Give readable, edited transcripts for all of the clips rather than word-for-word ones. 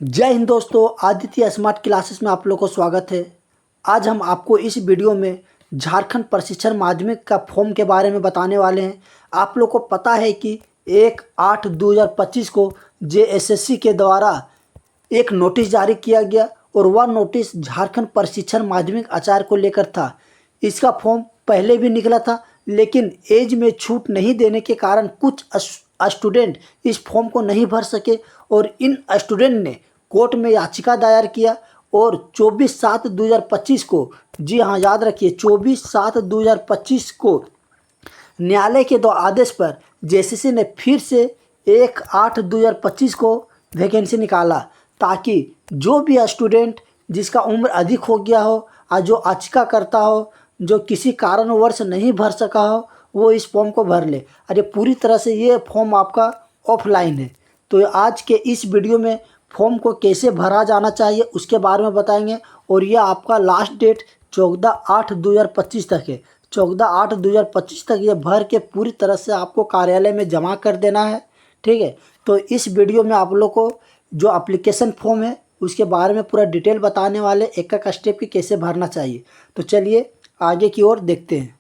जय हिंद दोस्तों, Aditya smart classes में आप लोगों को स्वागत है। आज हम आपको इस वीडियो में झारखंड प्रशिक्षण माध्यमिक का फॉर्म के बारे में बताने वाले हैं। आप लोग को पता है कि 1/8/2025 को जेएसएससी के द्वारा एक नोटिस जारी किया गया और वह नोटिस झारखंड प्रशिक्षण माध्यमिक आचार्य को लेकर था। इसका फॉर्म पहले भी निकला था, लेकिन एज में छूट नहीं देने के कारण कुछ स्टूडेंट इस फॉर्म को नहीं भर सके और इन स्टूडेंट ने कोर्ट में याचिका दायर किया और 24/7/2025 को, जी हाँ याद रखिए, 24/7/2025 को न्यायालय के दो आदेश पर जेएसएससी ने फिर से 1/8/2025 को वैकेंसी निकाला, ताकि जो भी स्टूडेंट जिसका उम्र अधिक हो गया हो और जो याचिका करता हो, जो किसी कारणवश नहीं भर सका हो, वो इस फॉर्म को भर ले। अरे पूरी तरह से ये फॉर्म आपका ऑफलाइन है। तो आज के इस वीडियो में फॉर्म को कैसे भरा जाना चाहिए उसके बारे में बताएंगे और ये आपका लास्ट डेट 14/8/2025 तक है। 14/8/2025 तक ये भर के पूरी तरह से आपको कार्यालय में जमा कर देना है, ठीक है। तो इस वीडियो में आप लोग को जो एप्लीकेशन फॉर्म है उसके बारे में पूरा डिटेल बताने वाले, एक एक स्टेप की कैसे भरना चाहिए। तो चलिए आगे की ओर देखते हैं।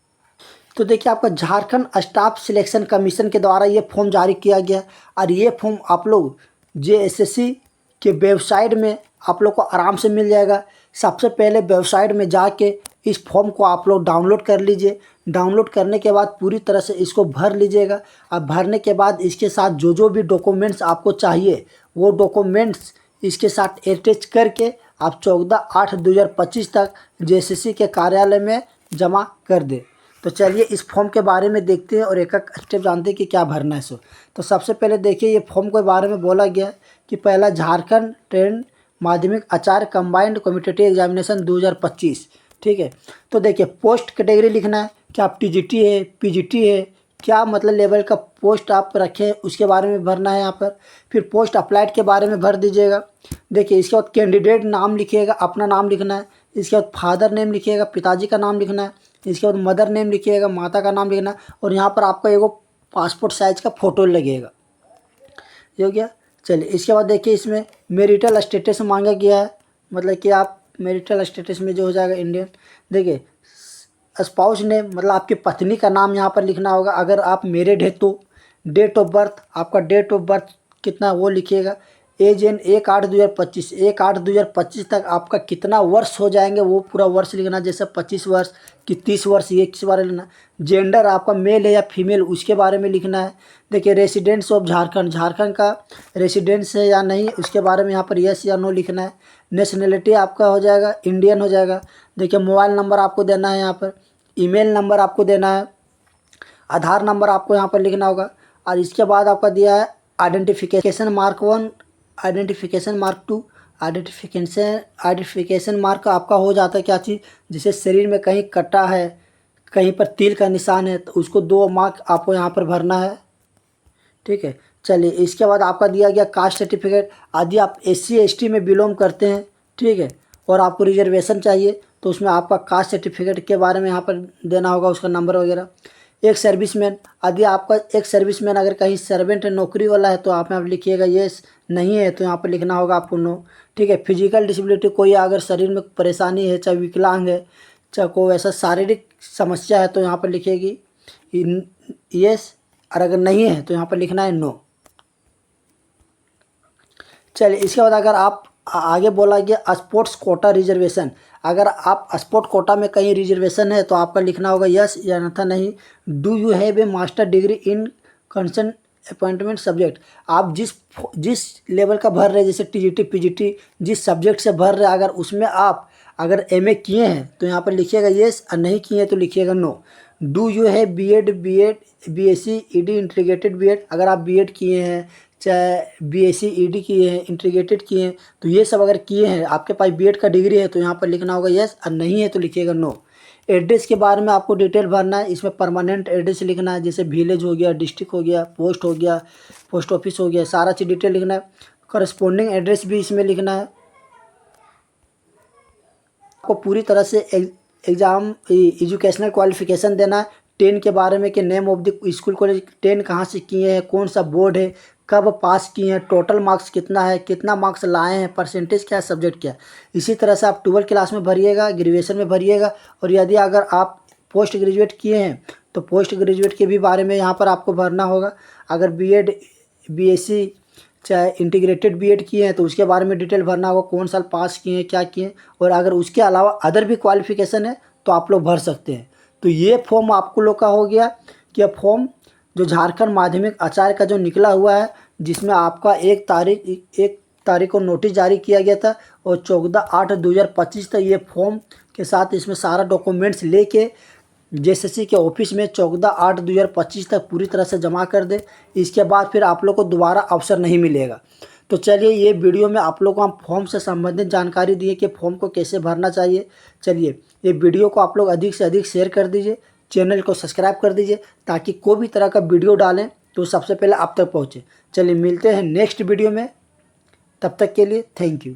तो देखिए, आपका झारखंड स्टाफ सिलेक्शन कमीशन के द्वारा ये फॉर्म जारी किया गया और ये फॉर्म आप लोग जेएसएससी के वेबसाइट में आप लोग को आराम से मिल जाएगा। सबसे पहले वेबसाइट में जाके इस फॉर्म को आप लोग डाउनलोड कर लीजिए। डाउनलोड करने के बाद पूरी तरह से इसको भर लीजिएगा। अब भरने के बाद इसके साथ जो भी डॉक्यूमेंट्स आपको चाहिए वो डॉक्यूमेंट्स इसके साथ अटैच करके आप 14/8/2025 तक जेएसएससी के कार्यालय में जमा कर दें। तो चलिए इस फॉर्म के बारे में देखते हैं और एक एक स्टेप जानते हैं कि क्या भरना है। तो सबसे पहले देखिए, ये फॉर्म के बारे में बोला गया कि पहला झारखंड ट्रेंड माध्यमिक आचार्य कंबाइंड कॉम्पिटिटिव एग्जामिनेशन 2025, ठीक है। तो देखिए, पोस्ट कैटेगरी लिखना है कि आप टीजीटी है, पीजीटी है, क्या मतलब लेवल का पोस्ट आप रखें उसके बारे में भरना है यहाँ पर। फिर पोस्ट अप्लाइड के बारे में भर दीजिएगा। देखिए, इसके बाद कैंडिडेट नाम लिखिएगा, अपना नाम लिखना है। इसके बाद फादर नेम लिखिएगा, पिताजी का नाम लिखना है। इसके बाद मदर नेम लिखिएगा, माता का नाम लिखना है। और यहाँ पर आपका एगो पासपोर्ट साइज का फ़ोटो लगेगा। ये हो गया। चलिए इसके बाद देखिए, इसमें मैरिटल स्टेटस मांगा गया है, मतलब कि आप मैरिटल स्टेटस में जो हो जाएगा इंडियन। देखिए, स्पाउस नेम मतलब आपकी पत्नी का नाम यहाँ पर लिखना होगा। अगर आप मैरिड है तो डेट ऑफ बर्थ, आपका डेट ऑफ बर्थ कितना वो लिखिएगा। एज एन 1/8/2025, 1/8/2025 तक आपका कितना वर्ष हो जाएंगे वो पूरा वर्ष लिखना, जैसे 25 वर्ष कि 30 वर्ष, ये किस बारे में लिखना। जेंडर आपका मेल है या फीमेल उसके बारे में लिखना है। देखिए, रेसिडेंस ऑफ झारखंड, झारखंड का रेसिडेंस है या नहीं उसके बारे में यहाँ पर यस या नो लिखना है। नेशनलिटी आपका हो जाएगा इंडियन हो जाएगा। देखिए, मोबाइल नंबर आपको देना है, यहाँ पर ईमेल नंबर आपको देना है, आधार नंबर आपको यहाँ पर लिखना होगा। और इसके बाद आपका दिया है identification mark 1, identification mark 2, identification mark आपका हो जाता है क्या चीज़, जैसे शरीर में कहीं कटा है, कहीं पर तिल का निशान है, तो उसको 2 मार्क आपको यहाँ पर भरना है, ठीक है। चलिए इसके बाद आपका दिया गया कास्ट सर्टिफिकेट। यदि आप SC ST में बिलोंग करते हैं, ठीक है, और आपको रिजर्वेशन चाहिए तो उसमें आपका कास्ट सर्टिफिकेट के बारे में यहाँ पर देना होगा, उसका नंबर वगैरह। एक सर्विसमैन, यदि आपका एक सर्विसमैन अगर कहीं सर्वेंट नौकरी वाला है तो आप यहाँ पर लिखिएगा येस, नहीं है तो यहाँ पर लिखना होगा आपको नो, ठीक है। फिजिकल डिसेबिलिटी, कोई अगर शरीर में परेशानी है, चाहे विकलांग है, चाहे कोई ऐसा शारीरिक समस्या है तो यहाँ पर लिखेगी येस, और अगर नहीं है तो यहाँ पर लिखना है नो। चलिए इसके बाद अगर आप आगे बोला गया स्पोर्ट्स कोटा रिजर्वेशन, अगर आप स्पोर्ट कोटा में कहीं रिजर्वेशन है तो आपका लिखना होगा यस या अन्यथा नहीं। Do you have a master degree in concern appointment subject, आप जिस लेवल का भर रहे हैं, जैसे टीजीटी पीजीटी जिस सब्जेक्ट से भर रहे हैं, अगर उसमें आप अगर MA किए हैं तो यहाँ पर लिखिएगा येस, और नहीं किए हैं तो लिखिएगा no. Do you have BEd BSc ED integrated BEd, अगर आप BEd किए हैं, चाहे BSc ED किए हैं, इंटीग्रेटेड किए हैं, तो ये सब अगर किए हैं, आपके पास BEd का डिग्री है तो यहाँ पर लिखना होगा यस, और नहीं है तो लिखिएगा नो। एड्रेस के बारे में आपको डिटेल भरना है। इसमें परमानेंट एड्रेस लिखना है, जैसे विलेज हो गया, डिस्ट्रिक्ट हो गया, पोस्ट हो गया, पोस्ट ऑफिस हो गया, सारा चीज़ डिटेल लिखना है। करस्पॉन्डिंग एड्रेस भी इसमें लिखना है। आपको पूरी तरह से एग्ज़ाम एजुकेशनल क्वालिफिकेशन देना है। 10 के बारे में कि name of the school college, 10 कहाँ से किए हैं, कौन सा बोर्ड है, कब पास किए हैं, टोटल मार्क्स कितना है, कितना मार्क्स लाए हैं, परसेंटेज क्या है, सब्जेक्ट क्या है। इसी तरह से आप 12 क्लास में भरिएगा, ग्रेजुएशन में भरिएगा। और यदि अगर आप पोस्ट ग्रेजुएट किए हैं तो पोस्ट ग्रेजुएट के भी बारे में यहाँ पर आपको भरना होगा। अगर बीएड, बीएससी चाहे इंटीग्रेटेड बीएड किए हैं तो उसके बारे में डिटेल भरना होगा, कौन साल पास किए हैं, क्या किए हैं। और अगर उसके अलावा अदर भी क्वालिफिकेशन है तो आप लोग भर सकते हैं। तो ये फॉर्म आपको लोग का हो गया कि फॉर्म जो झारखंड माध्यमिक आचार्य का जो निकला हुआ है, जिसमें आपका 1 तारीख को नोटिस जारी किया गया था और 14/8/2025 तक ये फॉर्म के साथ इसमें सारा डॉक्यूमेंट्स लेके जेएसएससी के ऑफिस में 14/8/2025 तक पूरी तरह से जमा कर दे। इसके बाद फिर आप लोग को दोबारा अवसर नहीं मिलेगा। तो चलिए, ये वीडियो में आप लोग को हम फॉर्म से संबंधित जानकारी दिए कि फॉर्म को कैसे भरना चाहिए। चलिए, ये वीडियो को आप लोग अधिक से अधिक शेयर कर दीजिए, चैनल को सब्सक्राइब कर दीजिए, ताकि कोई भी तरह का वीडियो डालें तो सबसे पहले आप तक पहुँचे। चलिए, मिलते हैं नेक्स्ट वीडियो में, तब तक के लिए थैंक यू।